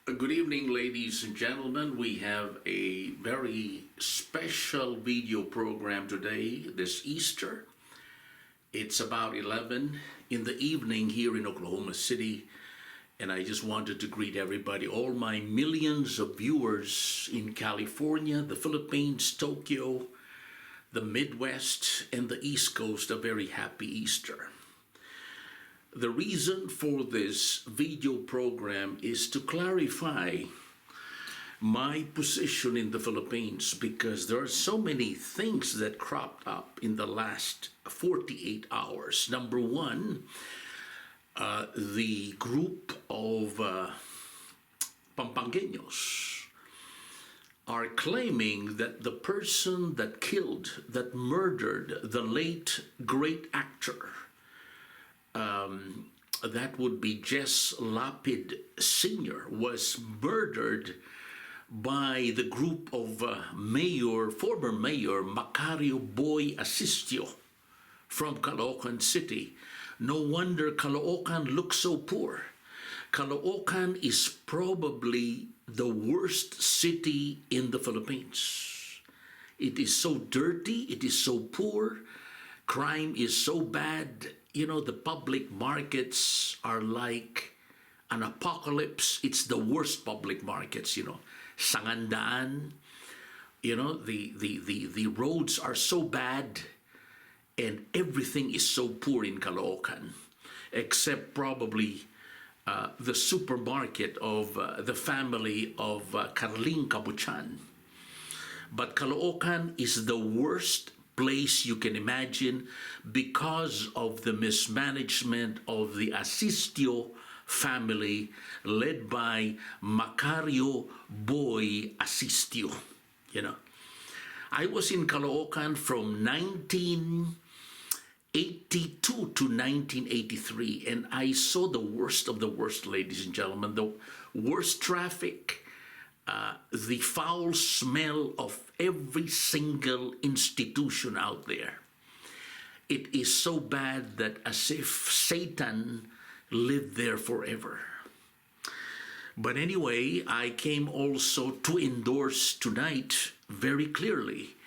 Good evening, ladies and gentlemen. We have a very special video program today, this Easter. It's about 11 in the evening here in Oklahoma City, and I just wanted to greet everybody, all my millions of viewers in California, the Philippines, Tokyo, the Midwest, and the East Coast, a very happy Easter. The reason for this video program is to clarify my position in the Philippines, because there are so many things that cropped up in the last 48 hours. Number one, the group of Pampangueños are claiming that the person that killed, that murdered the late great actor, that would be Jess Lapid Sr., was murdered by the group of former Mayor Macario Boy Asistio from Caloocan City. No wonder Caloocan looks so poor. Caloocan is probably the worst city in the Philippines. It is so dirty, it is so poor, crime is so bad. You know, the public markets are like an apocalypse. It's the worst public markets, Sangandaan, the roads are so bad and everything is so poor in Caloocan, except probably the supermarket of the family of Carling Cabuchan. But Caloocan is the worst place you can imagine because of the mismanagement of the Asistio family led by Macario Boy Asistio. I was in Caloocan from 1982 to 1983, and I saw the worst of the worst, ladies and gentlemen. The worst traffic, the foul smell of every single institution out there. It is so bad that as if Satan lived there forever. But anyway, I came also to endorse tonight very clearly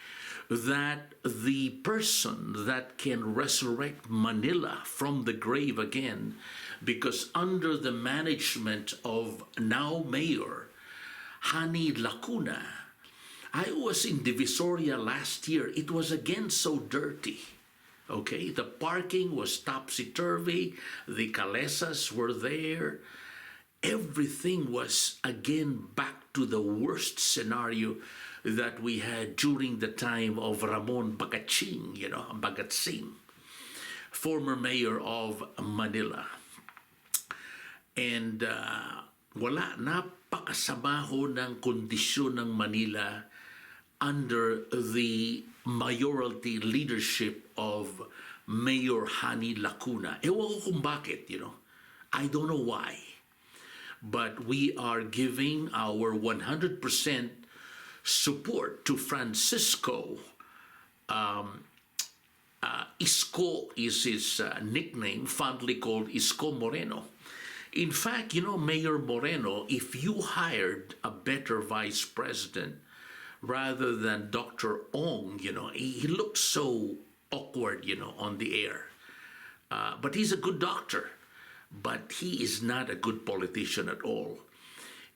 that the person that can resurrect Manila from the grave again, because under the management of now Mayor Hani Lacuna, I was in Divisoria last year. It was again so dirty. Okay, the parking was topsy-turvy. The calesas were there. Everything was again back to the worst scenario that we had during the time of Ramon Bagatsing, former mayor of Manila. And napakasama ho ng kondisyon ng Manila under the mayoralty leadership of Mayor Hani Lacuna. Ewan ko kung bakit, I don't know why. But we are giving our 100% support to Francisco. Isko is his nickname, fondly called Isko Moreno. In fact, Mayor Moreno, if you hired a better vice president rather than Dr. Ong, he looks so awkward, on the air. But he's a good doctor, but he is not a good politician at all.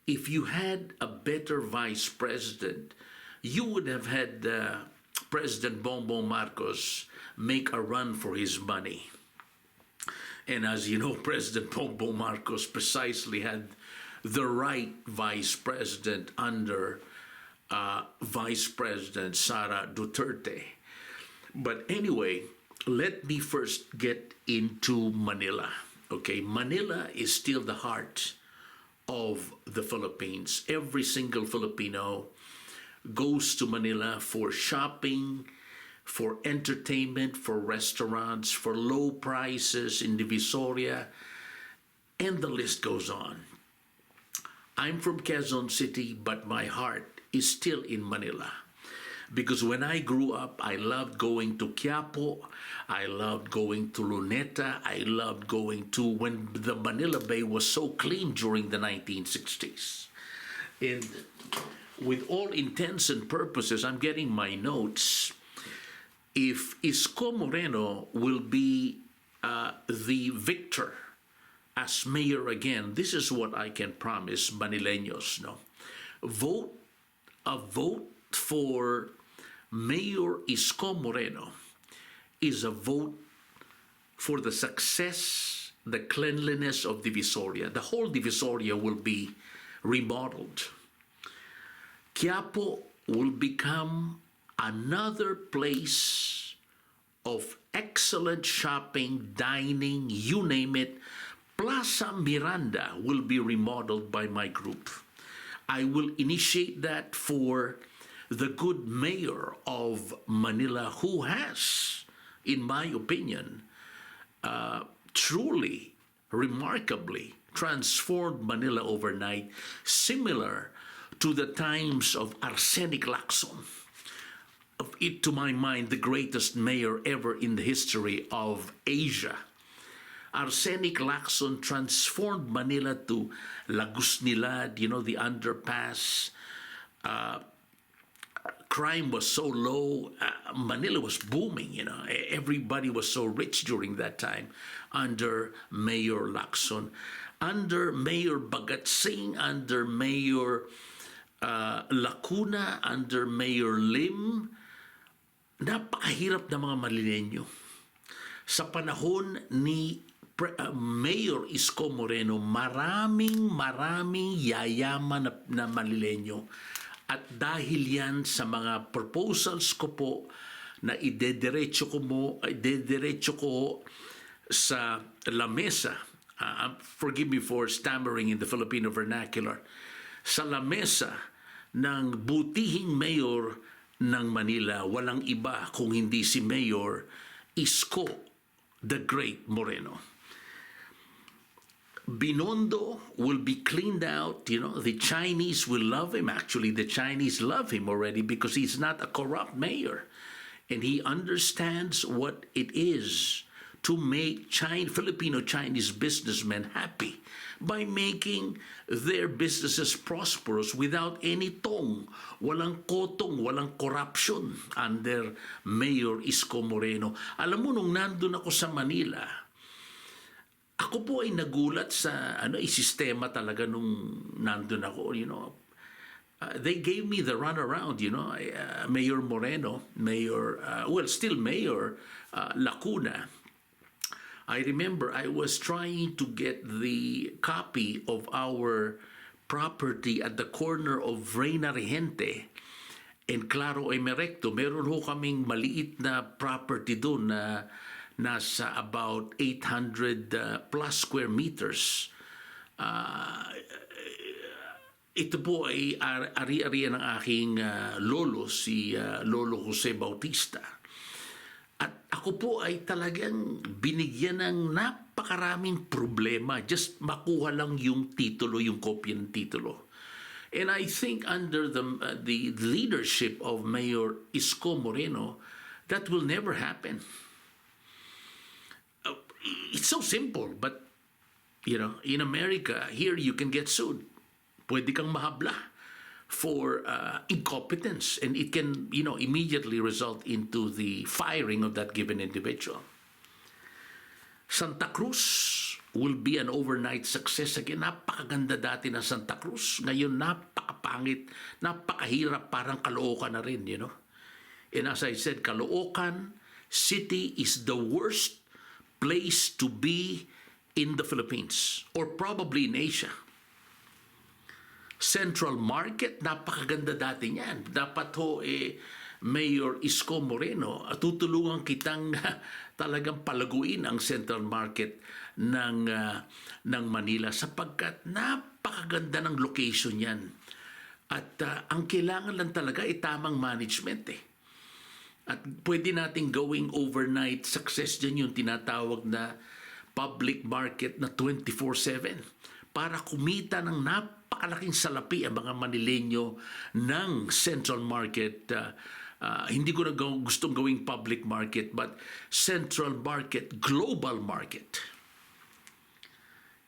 If you had a better vice president, you would have had President Bongbong Marcos make a run for his money. And as you know, President Bongbong Marcos precisely had the right vice president under Vice President Sara Duterte. But anyway, let me first get into Manila. Okay, Manila is still the heart of the Philippines. Every single Filipino goes to Manila for shopping, for entertainment, for restaurants, for low prices in Divisoria, and the list goes on. I'm from Quezon City, but my heart is still in Manila. Because when I grew up, I loved going to QUIAPO, I loved going to LUNETA, when the Manila Bay was so clean during the 1960s. And with all intents and purposes, I'm getting my notes. If Isko Moreno will be the victor as mayor again, this is what I can promise Manileños. No, a vote for Mayor Isko Moreno is a vote for the success, the cleanliness of Divisoria. The whole Divisoria will be remodeled. Quiapo will become another place of excellent shopping, dining, you name it. Plaza Miranda will be remodeled by my group. I will initiate that for the good mayor of Manila, who has, in my opinion, truly, remarkably transformed Manila overnight, similar to the times of Arsenic Lacson. Of it, to my mind, the greatest mayor ever in the history of Asia. Arsenic Lacson transformed Manila to Lagusnilad, the underpass. Crime was so low. Manila was booming, Everybody was so rich during that time under Mayor Lacson. Under Mayor Bagatsing, under Mayor Lacuna, under Mayor Lim, napakahirap na mga Manileño. Sa panahon ni Mayor Isko Moreno, maraming yayaman na Manileño. At dahil yan sa mga proposals ko po na idediretso ko sa lamesa, forgive me for stammering in the Filipino vernacular, sa lamesa ng butihing mayor ng Manila, walang iba kung hindi si Mayor Isko the Great Moreno. Binondo will be cleaned out. The Chinese will love him. Actually, the Chinese love him already because he's not a corrupt mayor. And he understands what it is to make Filipino-Chinese businessmen happy by making their businesses prosperous without any tong, walang kotong, walang corruption under Mayor Isko Moreno. Alam mo, nung nandun ako sa Manila, ako po ay nagulat sa sistema talaga nung nandun ako, they gave me the runaround, Mayor Moreno, still Mayor Lacuna. I remember I was trying to get the copy of our property at the corner of Reina Regente and Claro Emerecto. Meron ho kaming maliit na property doon na nasa about 800 plus square meters. Ito po ay ari-arian ng aking lolo, si Lolo Jose Bautista. At ako po ay talagang binigyan ng napakaraming problema just makuha lang yung titulo, yung kopya ng titulo. And I think under the leadership of Mayor Isko Moreno, that will never happen. It's so simple, but in America, here you can get sued. Pwede kang mahabla for incompetence, and it can immediately result into the firing of that given individual. Santa Cruz will be an overnight success again. Napakaganda dati na Santa Cruz. Ngayon, napakapangit, napakahirap, parang Caloocan na rin, And as I said, Caloocan City is the worst place to be in the Philippines or probably in Asia. Central Market, napakaganda dati niyan. Dapat ho, Mayor Isko Moreno, tutulungan kitang talagang palaguin ang Central Market ng Manila sapagkat napakaganda ng location yan. At ang kailangan lang talaga ay tamang management At pwede nating gawing overnight success dyan yung tinatawag na public market na 24/7 para kumita ng napakalaking salapi ang mga Manileño ng Central Market. Hindi ko na gustong gawing public market but Central Market, global market.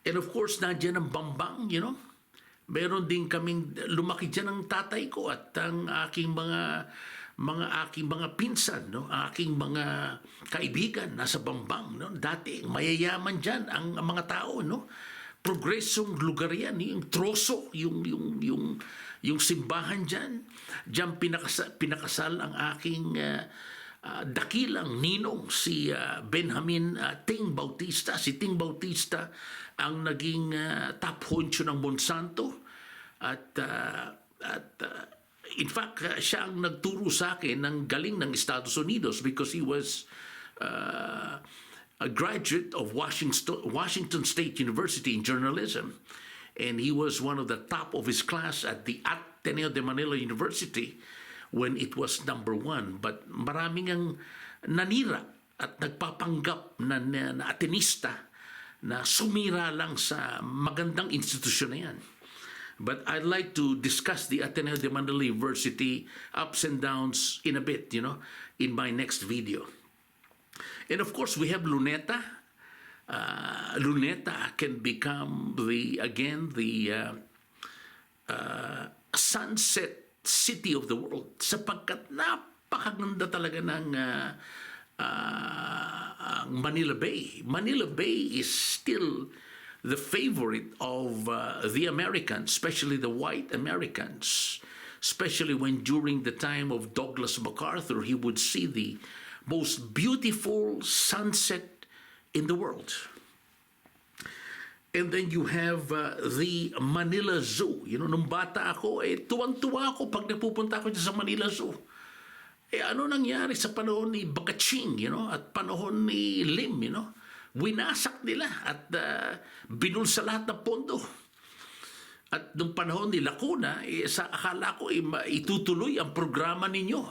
And of course, nandiyan ang Bambang, Meron din kaming lumaki diyan ng tatay ko at ang aking mga pinsan, no? Aking mga kaibigan nasa Bambang, no? Dati mayayaman diyan ang mga tao, no? Progresong lugar yan, yung troso, yung simbahan diyan. Diyan pinakasal ang aking dakilang ninong si Benjamin Ting Bautista. Si Ting Bautista ang naging top honcho ng Monsanto at in fact siya ang nagturo sa akin ng galing ng Estados Unidos because he was a graduate of Washington State University in journalism, and he was one of the top of his class at the Ateneo de Manila University when it was number one. But maraming ang nanira at nagpapanggap na Atenista na sumira lang sa magandang institusyon na yan. But I'd like to discuss the Ateneo de Manila University ups and downs in a bit, in my next video. And of course, we have LUNETA. LUNETA can become the sunset city of the world sapagkat napakaganda talaga ng Manila Bay. Manila Bay is still the favorite of the Americans, especially the white Americans, especially when during the time of Douglas MacArthur, he would see the most beautiful sunset in the world. And then you have the Manila Zoo. Nung bata ako, tuwang-tuwa ako pag napupunta ako sa Manila Zoo. Ano nangyari sa panahon ni Bacaching, at panahon ni Lim, winasak nila at binulsa lahat ng pondo. At nung panahon ni Lacuna, sa akala ko itutuloy ang programa ninyo,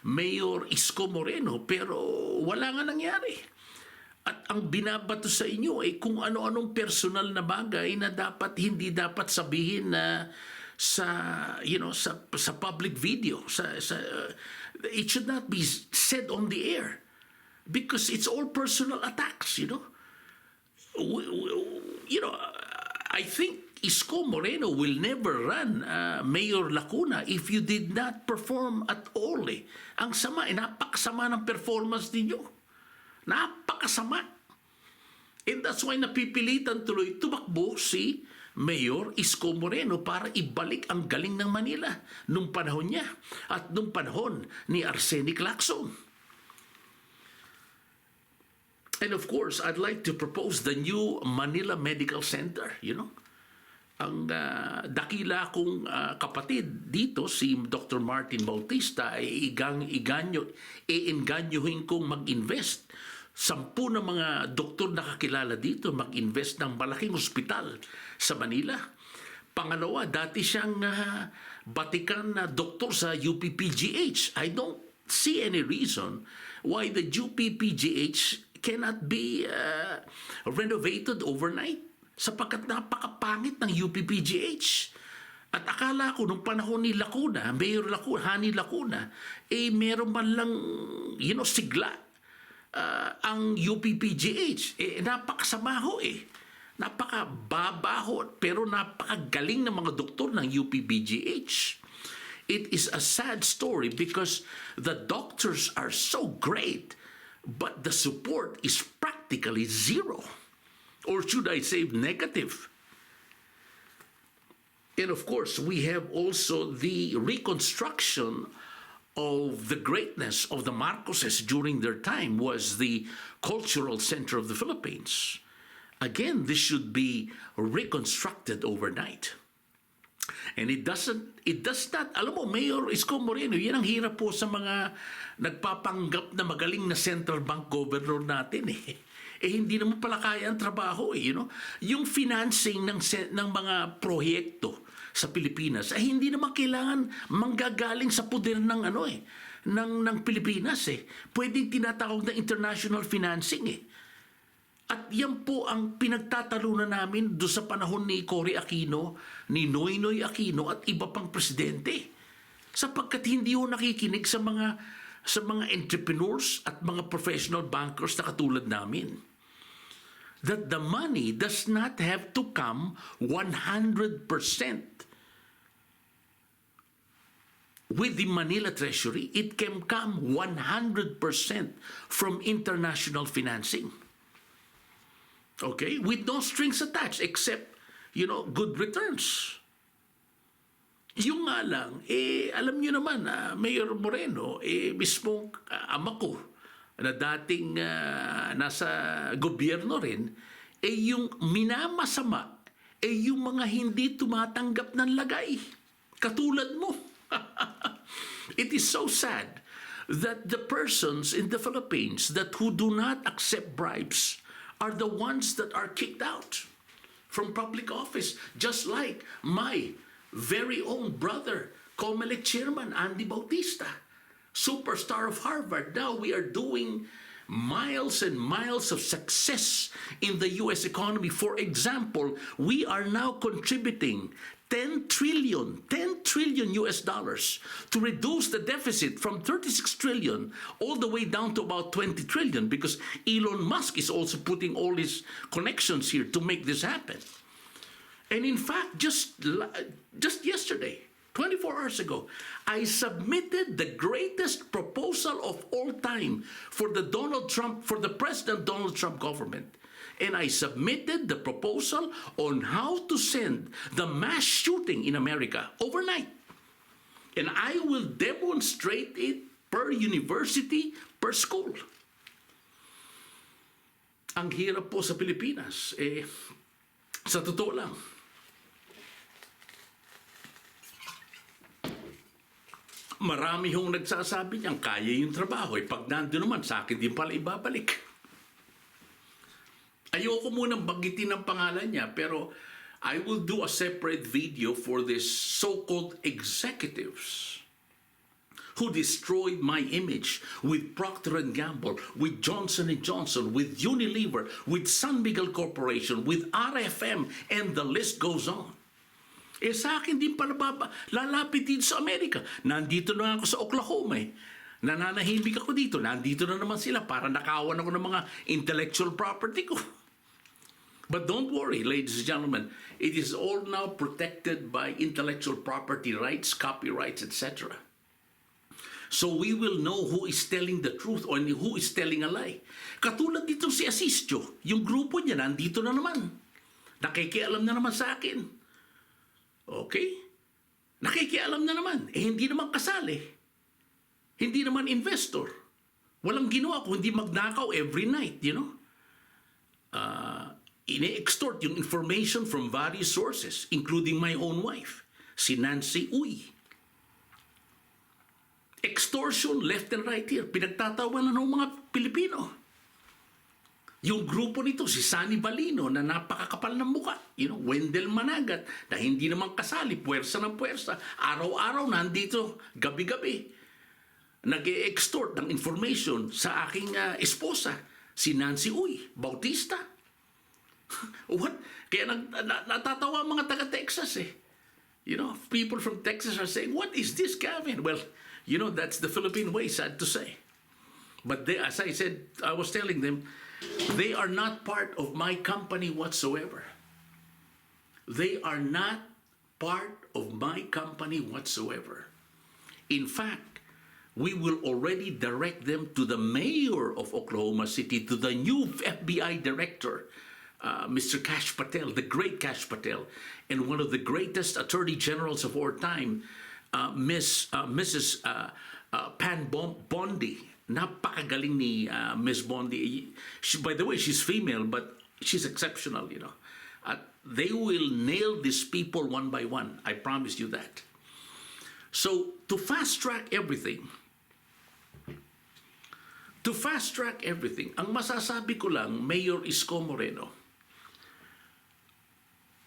Mayor Isko Moreno, pero wala nga nangyari. At ang binabato sa inyo ay kung ano-anong personal na bagay na hindi dapat sabihin na sa public video, it should not be said on the air because it's all personal attacks. I think Isko Moreno will never run Mayor Lacuna if you did not perform at all. Ang sama, napakasama ng performance ninyo. Napakasama. And that's why napipilitan tuloy tumakbo si Mayor Isko Moreno para ibalik ang galing ng Manila nung panahon niya at nung panahon ni Arsenic Lacson. And of course, I'd like to propose the new Manila Medical Center, Ang dakila kong kapatid dito, si Dr. Martin Bautista, ay iinganyohin kong mag-invest. 10 na mga doktor na kakilala dito mag-invest ng malaking ospital sa Manila. Pangalawa, dati siyang batikan na doktor sa UPPGH. I don't see any reason why the UPPGH cannot be renovated overnight sapagkat napakapangit ng UPPGH. At akala ko nung panahon ni Lacuna, Mayor Lacuna, Hani Lacuna, meron man lang, sigla ang UPPGH. Napakasama ho napakababaho pero napakagaling ng mga doktor ng UPPGH. It is a sad story because the doctors are so great but the support is practically zero. Or should I say negative? And of course, we have also the reconstruction of the greatness of the Marcoses during their time was the cultural center of the Philippines. Again, this should be reconstructed overnight. And it does not, alam mo, Mayor Isko Moreno, yan ang hirap po sa mga nagpapanggap na magaling na central bank governor natin hindi naman pala kaya ang trabaho Yung financing ng mga proyekto sa Pilipinas hindi naman kailangan manggagaling sa poder ng ng Pilipinas Pwedeng tinatawag na international financing At yan po ang pinagtatalunan namin do sa panahon ni Cory Aquino, ni Noynoy Aquino at iba pang presidente. Sapagkat hindi ho nakikinig sa mga entrepreneurs at mga professional bankers na katulad namin. that the money does not have to come 100% with the Manila Treasury. It can come 100% from international financing. Okay? With no strings attached except, good returns. Yung nga lang, alam nyo naman, Mayor Moreno, mismong ama ko, na dating nasa gobyerno rin, yung minamasama, yung mga hindi tumatanggap ng lagay. Katulad mo. It is so sad that the persons in the Philippines that who do not accept bribes are the ones that are kicked out from public office, just like my very own brother, COMELEC Chairman Andy Bautista, superstar of Harvard. Now we are doing miles and miles of success in the U.S. economy. For example, we are now contributing 10 trillion US dollars to reduce the deficit from 36 trillion all the way down to about 20 trillion, because Elon Musk is also putting all his connections here to make this happen. And in fact, just yesterday, 24 hours ago, I submitted the greatest proposal of all time for the President Donald Trump government. And I submitted the proposal on how to send the mass shooting in America overnight. And I will demonstrate it per university, per school. Ang hirap po sa Pilipinas, sa totoo lang, marami hong nagsasabi niyang kaya yung trabaho. Pag nandun naman, sa akin din pala ibabalik. Ayoko munang banggitin ang pangalan niya, pero I will do a separate video for this so-called executives who destroyed my image with Procter & Gamble, with Johnson & Johnson, with Unilever, with San Miguel Corporation, with RFM, and the list goes on. Sa akin din pala lalapit dito sa Amerika. Nandito na ako sa Oklahoma Nananahimik ako dito. Nandito na naman sila para nakawan ako ng mga intellectual property ko. But don't worry, ladies and gentlemen. It is all now protected by intellectual property rights, copyrights, etc. So we will know who is telling the truth or who is telling a lie. Katulad dito si Asistio, yung grupo niya nandito na naman. Nakikialam na naman sa akin. Okay? Nakikialam na naman. Hindi naman kasali. Hindi naman investor. Walang ginawa kung hindi magnakaw every night, Ine-extort yung information from various sources, including my own wife, si Nancy Uy. Extortion left and right here. Pinagtatawanan ng mga Pilipino. Yung grupo nito, si Sunny Balino, na napakakapal ng muka. Wendell Managat, na hindi naman kasali, puwersa ng puwersa. Araw-araw nandito, gabi-gabi. Nag-e-extort ng information sa aking esposa, si Nancy Uy Bautista. What? Kaya natatawa mga taga-Texas people from Texas are saying, what is this, Gavin? Well, that's the Philippine way, sad to say. But they, as I said, I was telling them, they are not part of my company whatsoever. They are not part of my company whatsoever. In fact, we will already direct them to the mayor of Oklahoma City, to the new FBI director, Mr. Kash Patel, the great Kash Patel, and one of the greatest attorney generals of our time, Mrs. Pan Bondi. Napakagaling ni Miss Bondi. By the way, she's female, but she's exceptional, they will nail these people one by one. I promise you that. So, to fast-track everything, ang masasabi ko lang, Mayor Isko Moreno,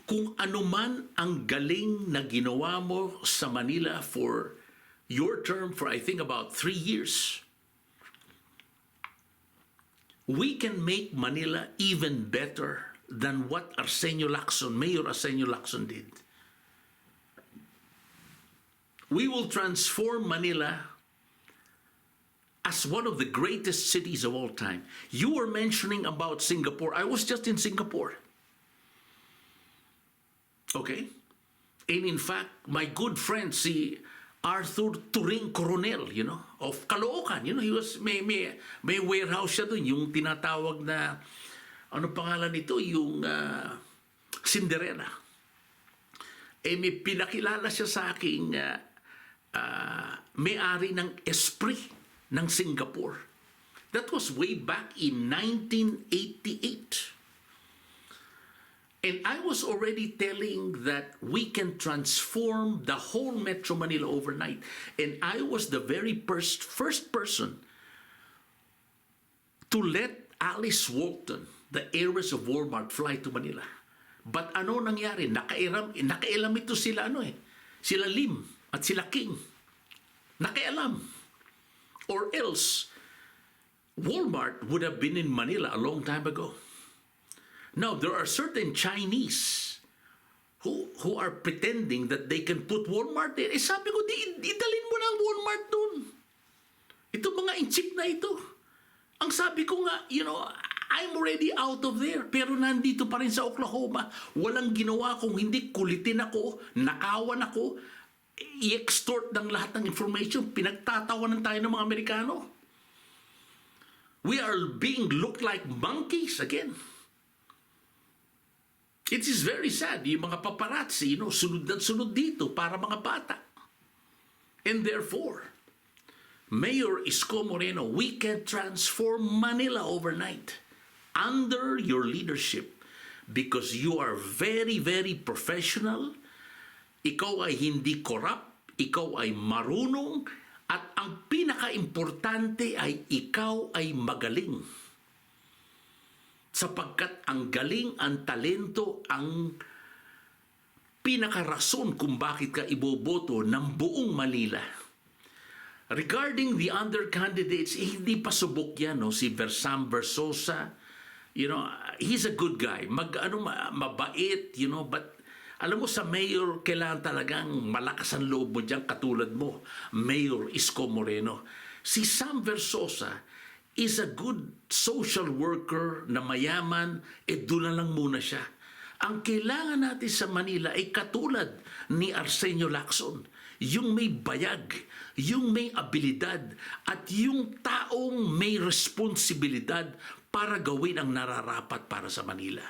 kung anuman ang galing na ginawa mo sa Manila for your term for I think about 3 years, we can make Manila even better than what Mayor Arsenio Lacson did. We will transform Manila as one of the greatest cities of all time. You were mentioning about Singapore. I was just in Singapore. Okay? And in fact, my good friend, si Arthur Turing Coronel, of Caloocan. He was, may warehouse siya doon, yung tinatawag na, ano pangalan nito, yung Cinderella. May pinakilala siya sa aking may-ari ng Esprit ng Singapore. That was way back in 1988. And I was already telling that we can transform the whole Metro Manila overnight. And I was the very first person to let Alice Walton, the heiress of Walmart, fly to Manila. But ano nangyari? Nakailam ito sila sila Lim at sila King. Nakailam. Or else, Walmart would have been in Manila a long time ago. Now, there are certain Chinese who are pretending that they can put Walmart there. Sabi ko, idalin mo na ang Walmart doon. Ito mga inchik na ito. Ang sabi ko nga, I'm already out of there. Pero nandito pa rin sa Oklahoma. Walang ginawa kung hindi kulitin ako, nakawan ako, i-extort ng lahat ng information. Pinagtatawanan tayo ng mga Amerikano. We are being looked like monkeys again. It is very sad. Yung mga paparazzi, sunod na sunod dito para mga bata. And therefore, Mayor Isko Moreno, we can transform Manila overnight under your leadership because you are very, very professional. Ikaw ay hindi corrupt. Ikaw ay marunong. At ang pinaka-importante ay ikaw ay magaling. Sapagkat ang galing, ang talento, ang pinakarason kung bakit ka iboboto ng buong Manila. Regarding the other candidates, hindi pa subok yan, si Versam Versosa. He's a good guy. Mabait, but alam mo sa mayor, kailangan talagang malakas ang loob mo dyan, katulad mo, Mayor Isko Moreno. Si Sam Versosa is a good social worker na mayaman, doon na lang muna siya. Ang kailangan natin sa Manila ay katulad ni Arsenio Lacson, yung may bayag, yung may abilidad, at yung taong may responsibilidad para gawin ang nararapat para sa Manila.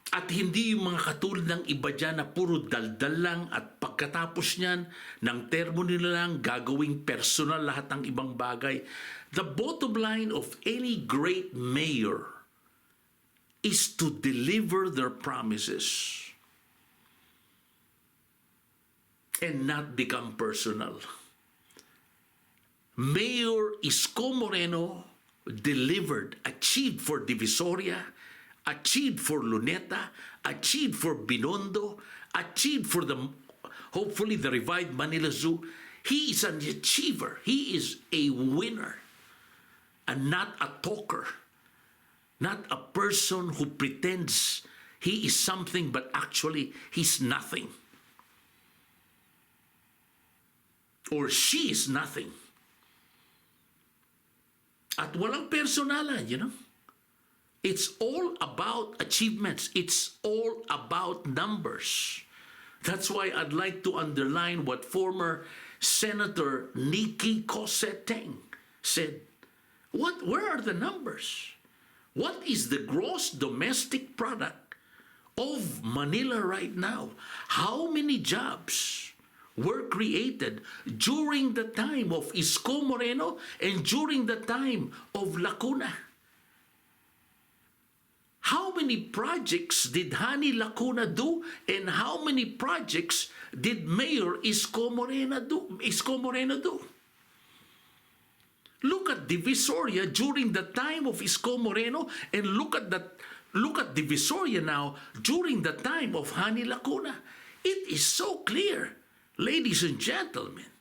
At hindi yung mga katulad ng iba dyan na puro daldal lang at pagkatapos niyan, ng termo nila lang gagawing personal lahat ng ibang bagay. The bottom line of any great mayor is to deliver their promises and not become personal. Mayor Isko Moreno delivered, achieved for Divisoria, achieved for Luneta, achieved for Binondo, achieved for hopefully the revived Manila Zoo. He is an achiever. He is a winner and not a talker, not a person who pretends he is something but actually he's nothing. Or she is nothing. At walang personalan, It's all about achievements. It's all about numbers. That's why I'd like to underline what former Senator Nikki Cosseteng said. Where are the numbers? What is the gross domestic product of Manila right now? How many jobs were created during the time of Isko Moreno and during the time of Lacuna? How many projects did Hani Lacuna do, and how many projects did Mayor Isko Moreno do? Look at Divisoria during the time of Isko Moreno, and look at Divisoria now during the time of Hani Lacuna. It is so clear, ladies and gentlemen.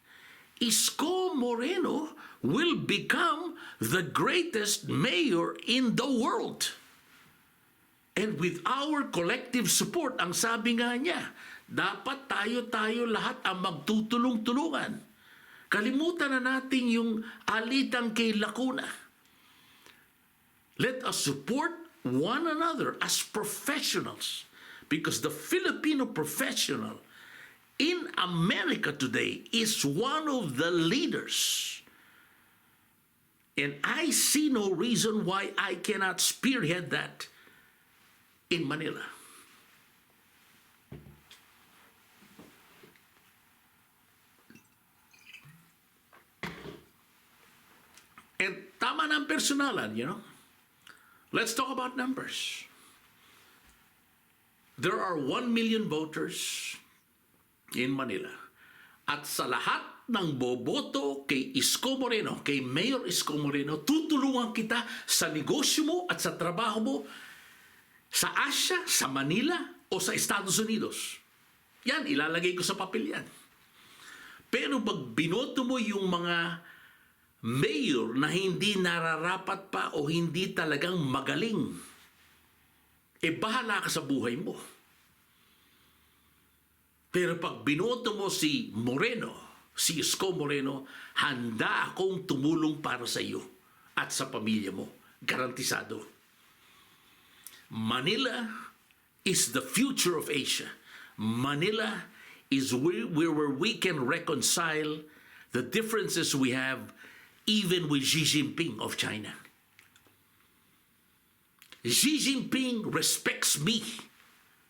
Isko Moreno will become the greatest mayor in the world. And with our collective support, ang sabi nga niya, dapat tayo lahat ang magtutulong-tulungan Kalimutan na natin yung alitang kay Lacuna. Let us support one another as professionals, because the Filipino professional in America today is one of the leaders. And I see no reason why I cannot spearhead that in Manila. And tama na ang personalan, Let's talk about numbers. There are 1 million voters in Manila. At sa lahat ng boboto kay Isko Moreno, kay Mayor Isko Moreno, tutulungan kita sa negosyo mo at sa trabaho mo sa Asia, sa Manila, o sa Estados Unidos. Yan, ilalagay ko sa papel yan. Pero pag binoto mo yung mga mayor na hindi nararapat pa o hindi talagang magaling, bahala ka sa buhay mo. Pero pag binoto mo si Moreno, si Isko Moreno, handa akong tumulong para sa iyo at sa pamilya mo. Garantisado. Manila is the future of Asia. Manila is where we can reconcile the differences we have even with Xi Jinping of China. Xi Jinping respects me,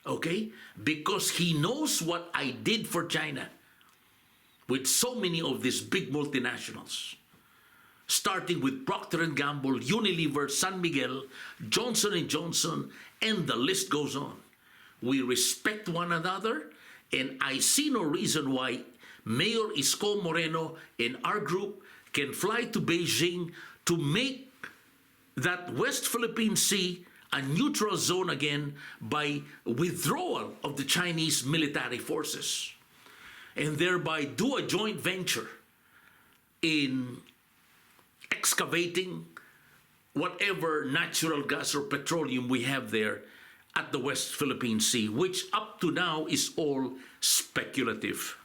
okay? Because he knows what I did for China with so many of these big multinationals. Starting with Procter & Gamble, Unilever, San Miguel, Johnson & Johnson, and the list goes on. We respect one another, and I see no reason why Mayor Isko Moreno and our group can fly to Beijing to make that West Philippine Sea a neutral zone again by withdrawal of the Chinese military forces, and thereby do a joint venture in excavating whatever natural gas or petroleum we have there at the West Philippine Sea, which up to now is all speculative.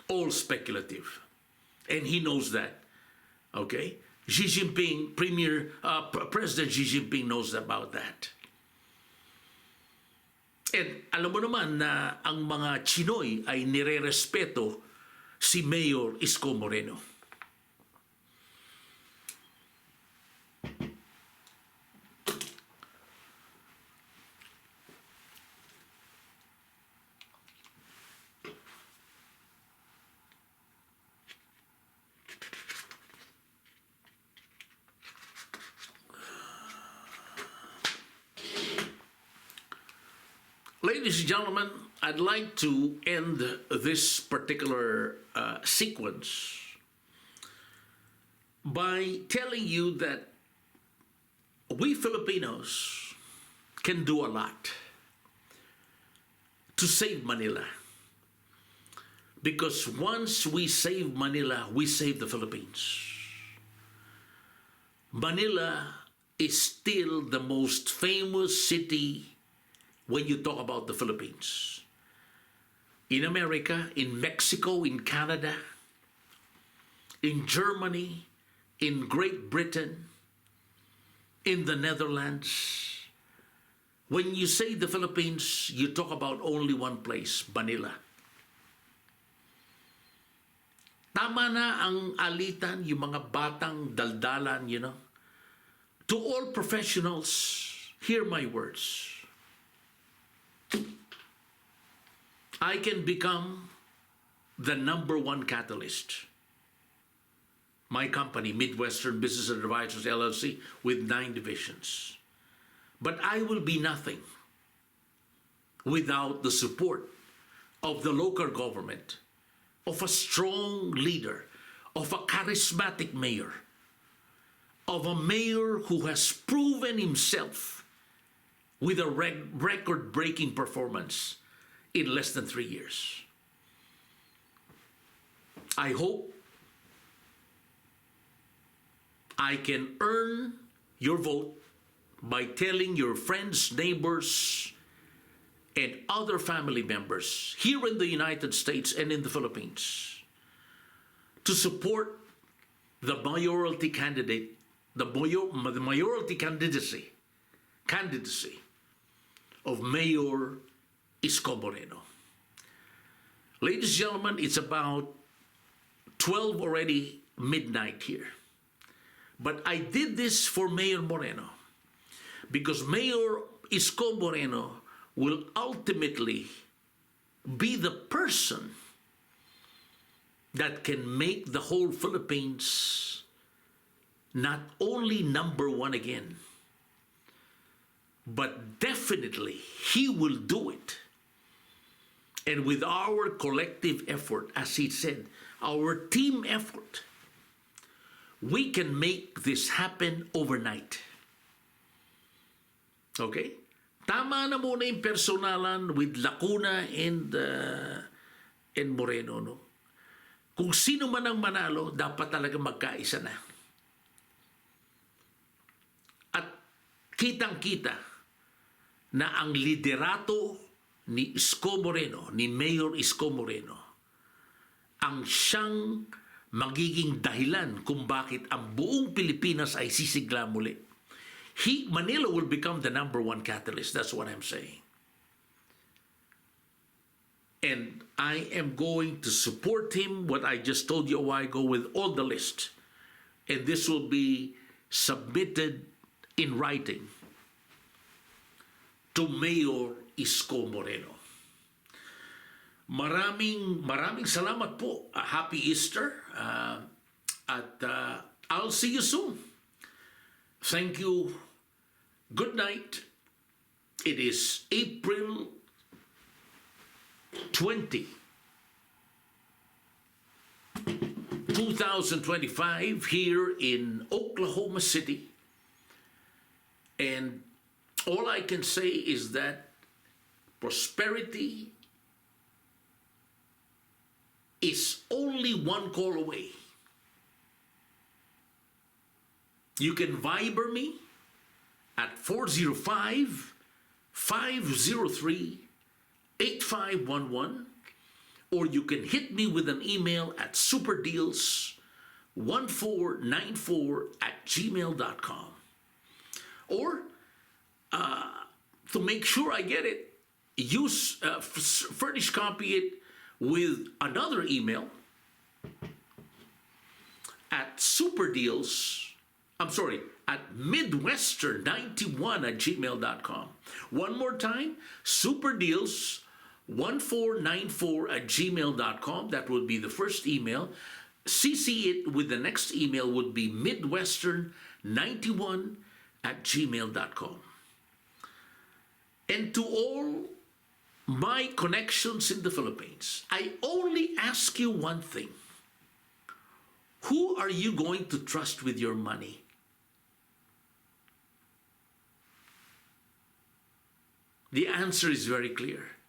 All speculative. And he knows that. Okay? Xi Jinping, President Xi Jinping knows about that. And alam mo naman na ang mga Chinoy ay nire-respeto si Mayor Isko Moreno. Ladies and gentlemen, I'd like to end this particular sequence by telling you that we Filipinos can do a lot to save Manila. Because once we save Manila, we save the Philippines. Manila is still the most famous city when you talk about the Philippines. In America, in Mexico, in Canada, in Germany, in Great Britain, in the Netherlands. When you say the Philippines, you talk about only one place, Manila. Tama na ang alitan, yung mga batang daldalan, To all professionals, hear my words. I can become the #1 catalyst. My company, Midwestern Business Advisors LLC, with 9 divisions. But I will be nothing without the support of the local government, of a strong leader, of a charismatic mayor, of a mayor who has proven himself with a record-breaking performance in less than 3 years. I hope I can earn your vote by telling your friends, neighbors, and other family members here in the United States and in the Philippines to support the mayoralty candidate, the mayoralty candidacy of Mayor Isko Moreno. Ladies and gentlemen, it's about 12 already midnight here. But I did this for Mayor Moreno because Mayor Isko Moreno will ultimately be the person that can make the whole Philippines not only number one again, but definitely he will do it. And with our collective effort, as he said, our team effort, we can make this happen overnight. Okay? Tama na muna yung personalan with Lacuna and Moreno, no? Kung sino man ang manalo, dapat talaga magkaisa na. At kitang-kita na ang liderato ni Isko Moreno, ni Mayor Isko Moreno, ang siyang magiging dahilan kung bakit ang buong Pilipinas ay sisigla muli. Manila will become the number one catalyst. That's what I'm saying. And I am going to support him, what I just told you a while ago, with all the list. And this will be submitted in writing to Mayor Isko Moreno. Maraming salamat po. Happy Easter. I'll see you soon. Thank you. Good night. It is April 20, 2025 here in Oklahoma City. And all I can say is that prosperity is only one call away. You can Viber me at 405-503-8511, or you can hit me with an email at superdeals1494@gmail.com. Or to make sure I get it, furnish copy it with another email at at midwestern91@gmail.com. One more time, superdeals1494@gmail.com. That would be the first email. CC it with the next email would be midwestern91@gmail.com. And to all my connections in the Philippines, I only ask you one thing. Who are you going to trust with your money? The answer is very clear.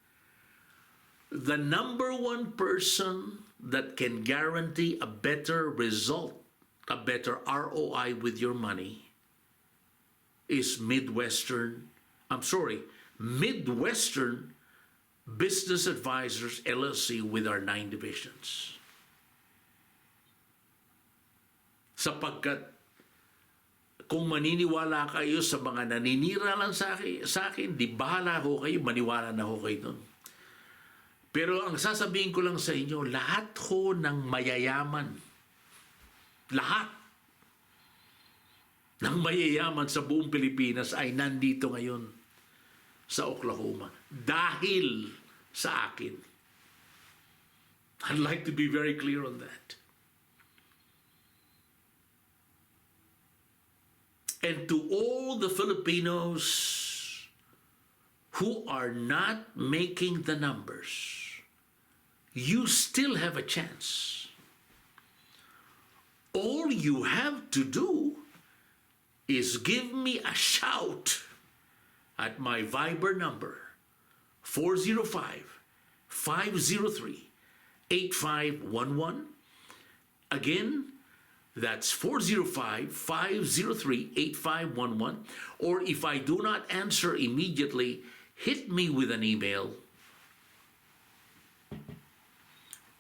The number one person that can guarantee a better result, a better ROI with your money is Midwestern Business Advisors LLC with our 9 divisions. Sapagkat kung maniniwala kayo sa mga naninira lang sa akin, di bahala ho kayo, maniwala na ho kayo doon. Pero ang sasabihin ko lang sa inyo, lahat ho ng mayayaman, lahat ng mayayaman sa buong Pilipinas ay nandito ngayon sa Oklahoma dahil sa akin. I'd like to be very clear on that. And to all the Filipinos who are not making the numbers, you still have a chance. All you have to do is give me a shout at my Viber number, 405-503-8511. Again, that's 405-503-8511. Or if I do not answer immediately, hit me with an email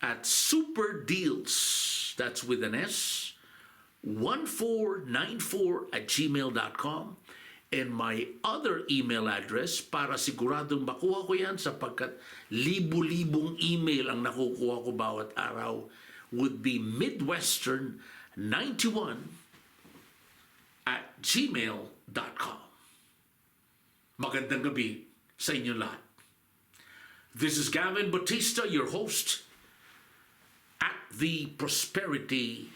at superdeals, that's with an S, 1494 at gmail.com. And my other email address, para siguradong makuha ko yan sapagkat libu-libong email ang nakukuha ko bawat araw, would be midwestern91 at gmail.com. Magandang gabi sa inyo lahat. This is Gavin Bautista, your host at the Prosperity